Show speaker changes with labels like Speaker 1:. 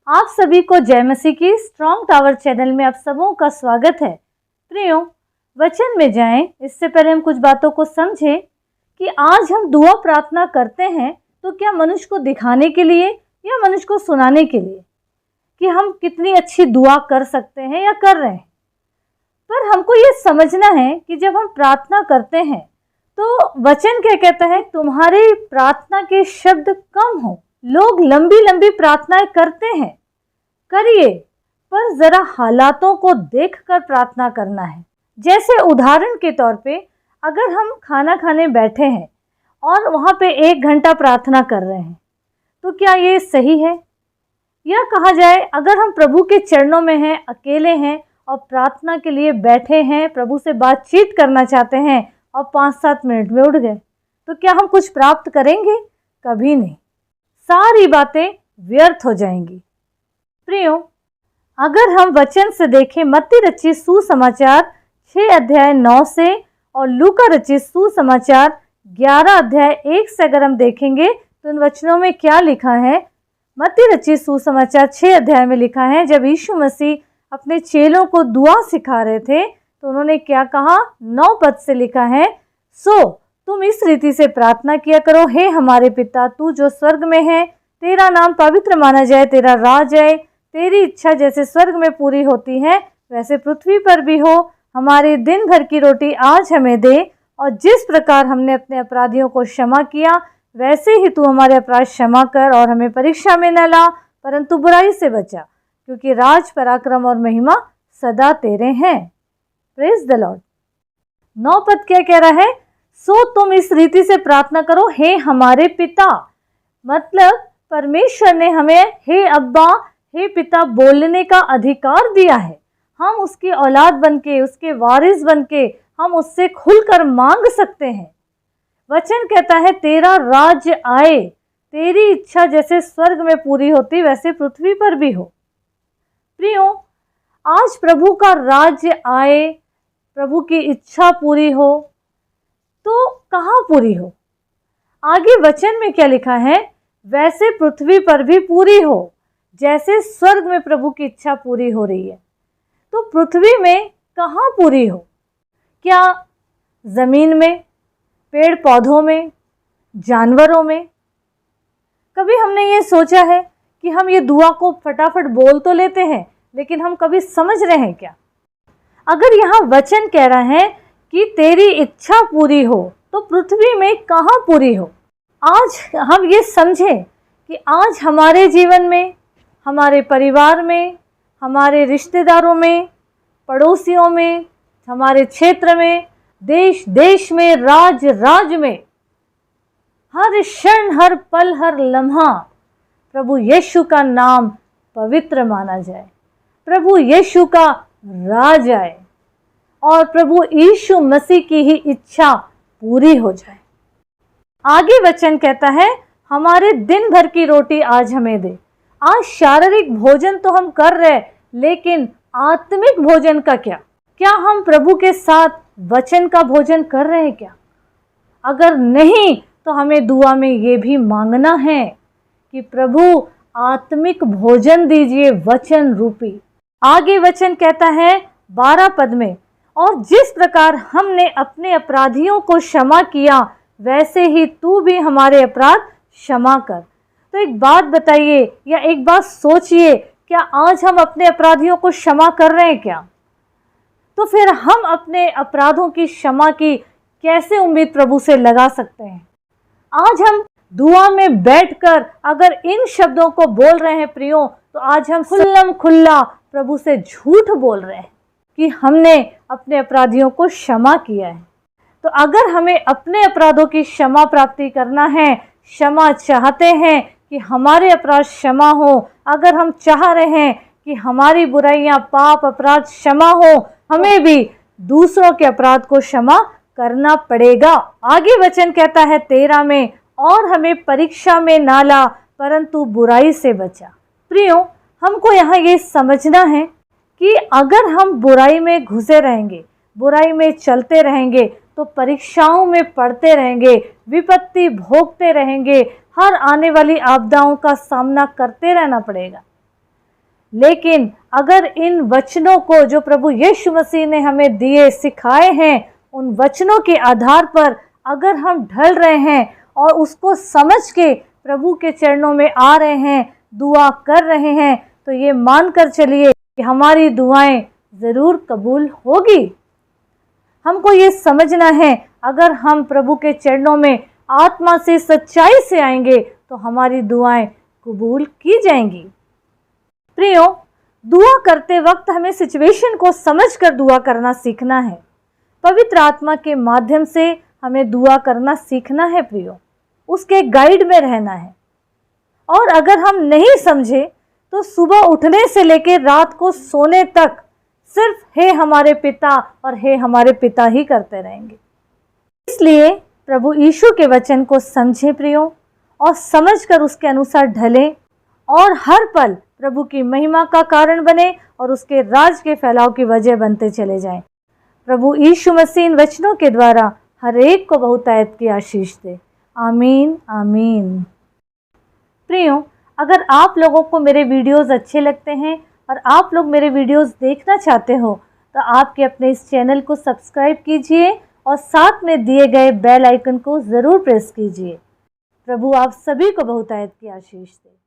Speaker 1: आप सभी को जय मसीह की स्ट्रॉन्ग टावर चैनल में आप सबों का स्वागत है। प्रियो, वचन में जाएं इससे पहले हम कुछ बातों को समझें कि आज हम दुआ प्रार्थना करते हैं तो क्या मनुष्य को दिखाने के लिए या मनुष्य को सुनाने के लिए कि हम कितनी अच्छी दुआ कर सकते हैं या कर रहे हैं। पर हमको ये समझना है कि जब हम प्रार्थना करते हैं तो वचन क्या कहता है, तुम्हारी प्रार्थना के शब्द कम हो। लोग लंबी लंबी प्रार्थनाएं करते हैं, करिए, पर जरा हालातों को देखकर प्रार्थना करना है। जैसे उदाहरण के तौर पे अगर हम खाना खाने बैठे हैं और वहाँ पे 1 घंटा प्रार्थना कर रहे हैं तो क्या ये सही है? या कहा जाए अगर हम प्रभु के चरणों में हैं, अकेले हैं और प्रार्थना के लिए बैठे हैं, प्रभु से बातचीत करना चाहते हैं और 5-7 मिनट में उठ गए, तो क्या हम कुछ प्राप्त करेंगे? कभी नहीं, सारी बातें व्यर्थ हो जाएंगी। प्रियो, अगर हम वचन से देखें मत्ती रचित सुसमाचार 6 अध्याय 9 से और लूका रचित सुसमाचार 11 अध्याय 1 से अगर हम देखेंगे तो इन वचनों में क्या लिखा है। मत्ती रचित सुसमाचार 6 अध्याय में लिखा है, जब यीशु मसीह अपने चेलों को दुआ सिखा रहे थे तो उन्होंने क्या कहा। 9 पद से लिखा है, सो तुम इस रीति से प्रार्थना किया करो, हे हमारे पिता, तू जो स्वर्ग में है, तेरा नाम पवित्र माना जाए, तेरा राज आए, तेरी इच्छा जैसे स्वर्ग में पूरी होती है वैसे पृथ्वी पर भी हो। हमारे दिन भर की रोटी आज हमें दे, और जिस प्रकार हमने अपने अपराधियों को क्षमा किया वैसे ही तू हमारे अपराध क्षमा कर, और हमें परीक्षा में न ला परंतु बुराई से बचा, क्योंकि राज, पराक्रम और महिमा सदा तेरे हैं। Praise the Lord. 9 पद क्या कह रहा है, सो तुम इस रीति से प्रार्थना करो, हे हमारे पिता। मतलब परमेश्वर ने हमें हे अब्बा, हे पिता बोलने का अधिकार दिया है। हम उसकी औलाद बनके, उसके वारिस बनके हम उससे खुलकर मांग सकते हैं। वचन कहता है, तेरा राज्य आए, तेरी इच्छा जैसे स्वर्ग में पूरी होती वैसे पृथ्वी पर भी हो। प्रियो, आज प्रभु का राज्य आए, प्रभु की इच्छा पूरी हो, तो कहाँ पूरी हो? आगे वचन में क्या लिखा है, वैसे पृथ्वी पर भी पूरी हो, जैसे स्वर्ग में प्रभु की इच्छा पूरी हो रही है। तो पृथ्वी में कहाँ पूरी हो? क्या जमीन में, पेड़ पौधों में, जानवरों में? कभी हमने ये सोचा है कि हम ये दुआ को फटाफट बोल तो लेते हैं, लेकिन हम कभी समझ रहे हैं क्या? अगर यहाँ वचन कह रहा है कि तेरी इच्छा पूरी हो, तो पृथ्वी में कहाँ पूरी हो? आज हम ये समझें कि आज हमारे जीवन में, हमारे परिवार में, हमारे रिश्तेदारों में, पड़ोसियों में, हमारे क्षेत्र में, देश देश में, राज में, हर क्षण, हर पल, हर लम्हा प्रभु यीशु का नाम पवित्र माना जाए, प्रभु यीशु का राज आए और प्रभु यीशु मसीह की ही इच्छा पूरी हो जाए। आगे वचन कहता है, हमारे दिन भर की रोटी आज हमें दे। आज शारीरिक भोजन तो हम कर रहे, लेकिन आत्मिक भोजन का क्या? क्या हम प्रभु के साथ वचन का भोजन कर रहे हैं क्या? अगर नहीं तो हमें दुआ में ये भी मांगना है कि प्रभु आत्मिक भोजन दीजिए, वचन रूपी। आगे वचन कहता है 12 पद में, और जिस प्रकार हमने अपने अपराधियों को क्षमा किया वैसे ही तू भी हमारे अपराध क्षमा कर। तो एक बात बताइए या एक बात सोचिए, क्या आज हम अपने अपराधियों को क्षमा कर रहे हैं क्या? तो फिर हम अपने अपराधों की क्षमा की कैसे उम्मीद प्रभु से लगा सकते हैं? आज हम दुआ में बैठकर अगर इन शब्दों को बोल रहे हैं प्रियो, तो आज हम खुल्लम खुल्ला प्रभु से झूठ बोल रहे हैं कि हमने अपने अपराधियों को क्षमा किया है। तो अगर हमें अपने अपराधों की क्षमा प्राप्ति करना है, क्षमा चाहते हैं कि हमारे अपराध क्षमा हो, अगर हम चाह रहे हैं कि हमारी बुराइयां, पाप, अपराध क्षमा हो, हमें भी दूसरों के अपराध को क्षमा करना पड़ेगा। आगे वचन कहता है 13 में, और हमें परीक्षा में ना ला परंतु बुराई से बचा। प्रियो, हमको यहाँ ये समझना है कि अगर हम बुराई में घुसे रहेंगे, बुराई में चलते रहेंगे, तो परीक्षाओं में पड़ते रहेंगे, विपत्ति भोगते रहेंगे, हर आने वाली आपदाओं का सामना करते रहना पड़ेगा। लेकिन अगर इन वचनों को जो प्रभु यीशु मसीह ने हमें दिए, सिखाए हैं, उन वचनों के आधार पर अगर हम ढल रहे हैं और उसको समझ के प्रभु के चरणों में आ रहे हैं, दुआ कर रहे हैं, तो ये मानकर चलिए कि हमारी दुआएं ज़रूर कबूल होगी। हमको ये समझना है, अगर हम प्रभु के चरणों में आत्मा से, सच्चाई से आएंगे तो हमारी दुआएं कबूल की जाएंगी। प्रियो, दुआ करते वक्त हमें सिचुएशन को समझकर दुआ करना सीखना है। पवित्र आत्मा के माध्यम से हमें दुआ करना सीखना है प्रियो, उसके गाइड में रहना है। और अगर हम नहीं समझे तो सुबह उठने से लेकर रात को सोने तक सिर्फ हे हमारे पिता और हे हमारे पिता ही करते रहेंगे। इसलिए प्रभु यीशु के वचन को समझें प्रियो, और समझकर उसके अनुसार ढलें और हर पल प्रभु की महिमा का कारण बने और उसके राज के फैलाव की वजह बनते चले जाएं। प्रभु यीशु मसीह इन वचनों के द्वारा हर एक को बहुतायत की आशीष दे। आमीन आमीन। प्रियो, अगर आप लोगों को मेरे वीडियोस अच्छे लगते हैं और आप लोग मेरे वीडियोस देखना चाहते हो तो आपके अपने इस चैनल को सब्सक्राइब कीजिए और साथ में दिए गए बेल आइकन को ज़रूर प्रेस कीजिए। प्रभु आप सभी को बहुतायत की आशीष दे।